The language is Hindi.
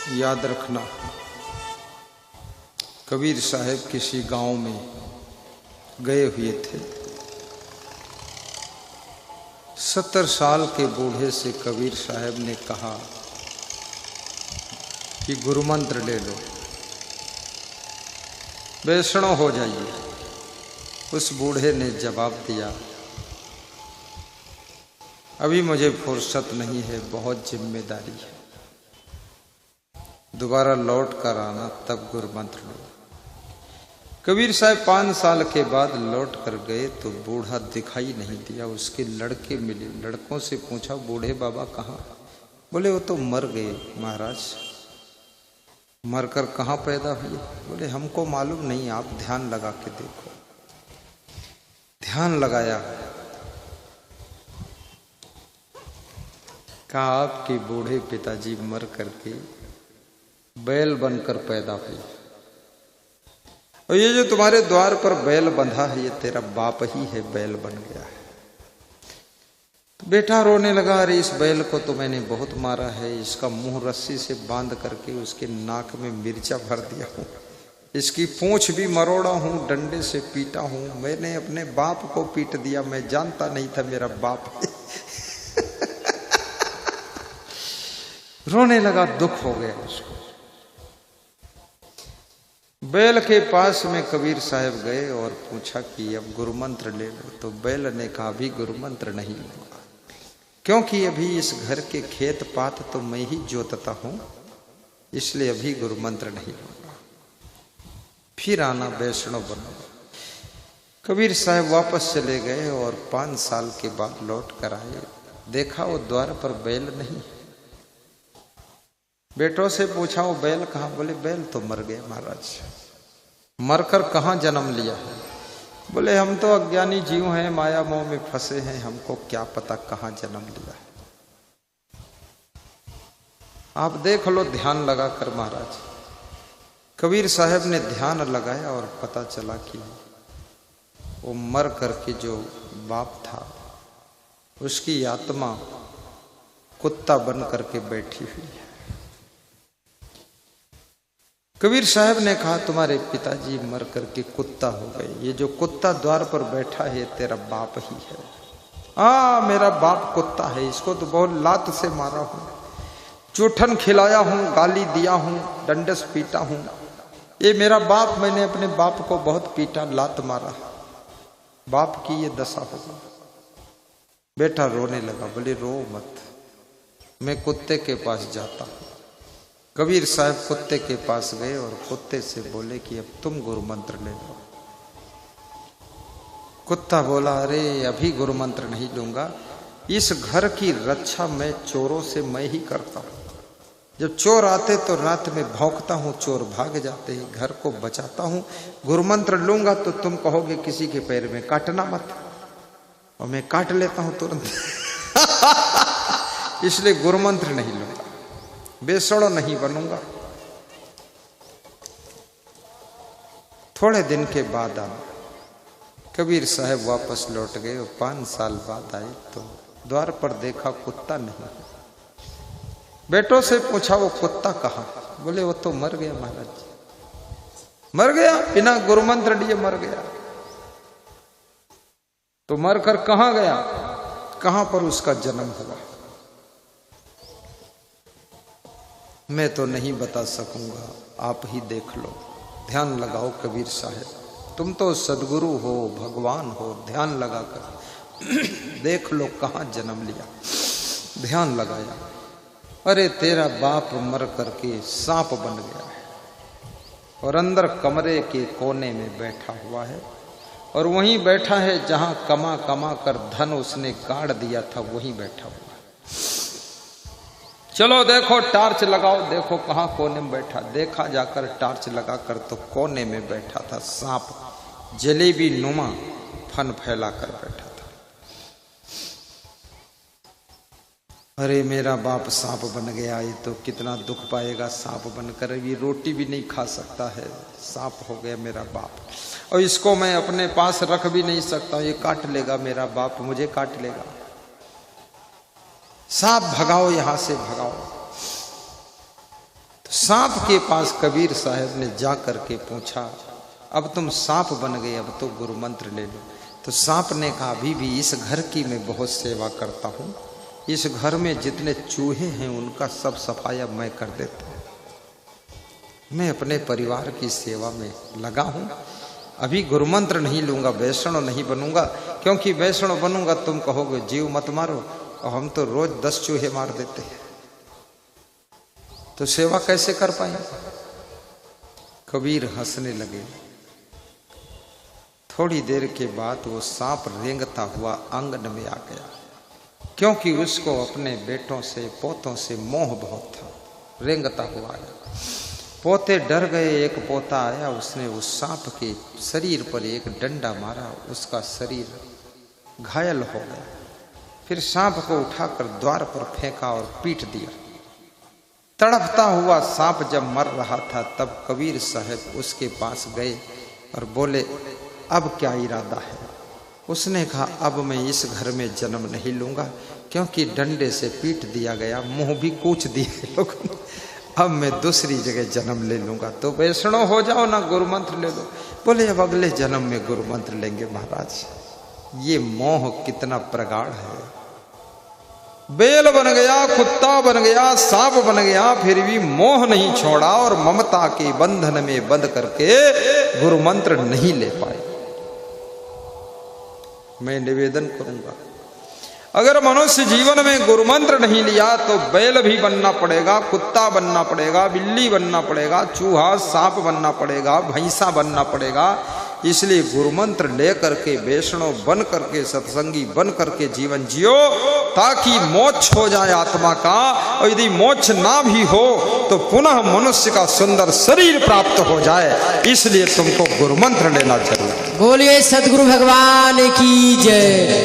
याद रखना, कबीर साहब किसी गांव में गए हुए थे। 70 साल के बूढ़े से कबीर साहब ने कहा कि गुरु मंत्र ले लो, वैष्णव हो जाइए। उस बूढ़े ने जवाब दिया, अभी मुझे फुर्सत नहीं है, बहुत जिम्मेदारी है, दोबारा लौट कर आना तब गुरु मंत्र लो। कबीर साहब 5 साल के बाद लौट कर गए तो बूढ़ा दिखाई नहीं दिया। उसके लड़के मिले, लड़कों से पूछा, बूढ़े बाबा कहाँ? बोले वो तो मर गए महाराज। मरकर कहाँ पैदा हुए? बोले हमको मालूम नहीं, आप ध्यान लगा के देखो। ध्यान लगाया, कहा आपके बूढ़े पिताजी मर करके बैल बनकर पैदा हुए, और ये जो तुम्हारे द्वार पर बैल बंधा है ये तेरा बाप ही है, बैल बन गया है। तो बेटा रोने लगा, अरे इस बैल को तो मैंने बहुत मारा है, इसका मुंह रस्सी से बांध करके उसके नाक में मिर्चा भर दिया हूं, इसकी पूंछ भी मरोड़ा हूं, डंडे से पीटा हूं, मैंने अपने बाप को पीट दिया, मैं जानता नहीं था मेरा बाप है। रोने लगा, दुख हो गया उसको। बैल के पास में कबीर साहब गए और पूछा कि अब गुरु मंत्र ले लो। तो बैल ने कहा, अभी गुरु मंत्र नहीं लूंगा, क्योंकि अभी इस घर के खेत पात तो मैं ही जोतता हूं, इसलिए अभी गुरु मंत्र नहीं लूंगा, फिर आना, वैष्णव बनो। कबीर साहब वापस चले गए और 5 साल के बाद लौट कर आए। देखा वो द्वार पर बैल नहीं। बेटों से पूछा, वो बैल कहाँ? बोले बैल तो मर गए महाराज। मरकर कहाँ जन्म लिया है? बोले हम तो अज्ञानी जीव हैं, माया मोह में फंसे हैं, हमको क्या पता कहाँ जन्म लिया है। आप देख लो ध्यान लगा कर महाराज। कबीर साहब ने ध्यान लगाया और पता चला कि वो मर करके जो बाप था उसकी आत्मा कुत्ता बन करके बैठी हुई है। कबीर साहब ने कहा, तुम्हारे पिताजी मर करके कुत्ता हो गए, ये जो कुत्ता द्वार पर बैठा है तेरा बाप ही है। हाँ मेरा बाप कुत्ता है, इसको तो बहुत लात से मारा हूं, चूठन खिलाया हूं, गाली दिया हूं, डंडस पीटा हूं, ये मेरा बाप, मैंने अपने बाप को बहुत पीटा, लात मारा, बाप की ये दशा होगी। बेटा रोने लगा। बोले रो मत, मैं कुत्ते के पास जाता हूं। कबीर साहब कुत्ते के पास गए और कुत्ते से बोले कि अब तुम गुरु मंत्र ले लो। कुत्ता बोला, अरे अभी गुरु मंत्र नहीं लूंगा, इस घर की रक्षा मैं चोरों से मैं ही करता हूं। जब चोर आते तो रात में भौंकता हूं, चोर भाग जाते हैं, घर को बचाता हूं। गुरु मंत्र लूंगा तो तुम कहोगे किसी के पैर में काटना मत, और मैं काट लेता हूं तुरंत। इसलिए गुरु मंत्र नहीं लूंगा, बेसड़ा नहीं बनूंगा। थोड़े दिन के बाद आना। कबीर साहब वापस लौट गए और 5 साल बाद आए तो द्वार पर देखा कुत्ता नहीं। बेटों से पूछा, वो कुत्ता कहाँ? बोले वो तो मर गया महाराज, मर गया, बिना गुरु मंत्र लिए मर गया। तो मरकर कहाँ गया? कहां पर उसका जन्म हुआ? मैं तो नहीं बता सकूंगा, आप ही देख लो। ध्यान लगाओ कबीर साहब, तुम तो सदगुरु हो, भगवान हो, ध्यान लगा कर देख लो कहाँ जन्म लिया। ध्यान लगाया, अरे तेरा बाप मर करके सांप बन गया है और अंदर कमरे के कोने में बैठा हुआ है, और वहीं बैठा है जहां कमा कमा कर धन उसने गाड़ दिया था, वहीं बैठा हुआ है। चलो देखो, टार्च लगाओ, देखो कहाँ कोने में बैठा। देखा जाकर टार्च लगाकर तो कोने में बैठा था सांप, जलेबी नुमा फन फैला कर बैठा था। अरे मेरा बाप सांप बन गया, ये तो कितना दुख पाएगा, सांप बनकर ये रोटी भी नहीं खा सकता है, सांप हो गया मेरा बाप, और इसको मैं अपने पास रख भी नहीं सकता, ये काट लेगा, मेरा बाप मुझे काट लेगा। सांप भगाओ, यहां से भगाओ। तो सांप के पास कबीर साहब ने जा करके पूछा, अब तुम सांप बन गए, अब तो गुरु मंत्र ले लो। तो सांप ने कहा, अभी भी इस घर की मैं बहुत सेवा करता हूँ, इस घर में जितने चूहे हैं उनका सब सफाया मैं कर देता हूँ, मैं अपने परिवार की सेवा में लगा हूँ, अभी गुरु मंत्र नहीं लूंगा, वैष्णव नहीं बनूंगा, क्योंकि वैष्णव बनूंगा तुम कहोगे जीव मत मारो, और हम तो रोज 10 चूहे मार देते हैं, तो सेवा कैसे कर पाएंगे। कबीर हंसने लगे। थोड़ी देर के बाद वो सांप रेंगता हुआ आंगन में आ गया, क्योंकि उसको अपने बेटों से पोतों से मोह बहुत था। रेंगता हुआ आया, पोते डर गए, एक पोता आया, उसने उस सांप के शरीर पर एक डंडा मारा, उसका शरीर घायल हो गया। फिर सांप को उठाकर द्वार पर फेंका और पीट दिया। तड़पता हुआ सांप जब मर रहा था तब कबीर साहब उसके पास गए और बोले, अब क्या इरादा है। उसने कहा, अब मैं इस घर में जन्म नहीं लूंगा, क्योंकि डंडे से पीट दिया गया, मुंह भी कूच दिए लोगों ने, अब मैं दूसरी जगह जन्म ले लूंगा। तो वैष्णव हो जाओ ना, गुरु मंत्र ले लो। बोले, अब अगले जन्म में गुरु मंत्र लेंगे महाराज। ये मोह कितना प्रगाढ़ है। बेल बन गया, कुत्ता बन गया, सांप बन गया, फिर भी मोह नहीं छोड़ा और ममता के बंधन में बंध करके गुरु मंत्र नहीं ले पाए। मैं निवेदन करूंगा, अगर मनुष्य जीवन में गुरु मंत्र नहीं लिया तो बैल भी बनना पड़ेगा, कुत्ता बनना पड़ेगा, बिल्ली बनना पड़ेगा, चूहा सांप बनना पड़ेगा, भैंसा बनना पड़ेगा। इसलिए गुरु मंत्र ले करके वैष्णव बन करके सत्संगी बन करके जीवन जियो, ताकि मोक्ष हो जाए आत्मा का। और यदि मोक्ष ना भी हो तो पुनः मनुष्य का सुंदर शरीर प्राप्त हो जाए। इसलिए तुमको गुरु मंत्र लेना चाहिए। बोलिए सद्गुरु भगवान की जय।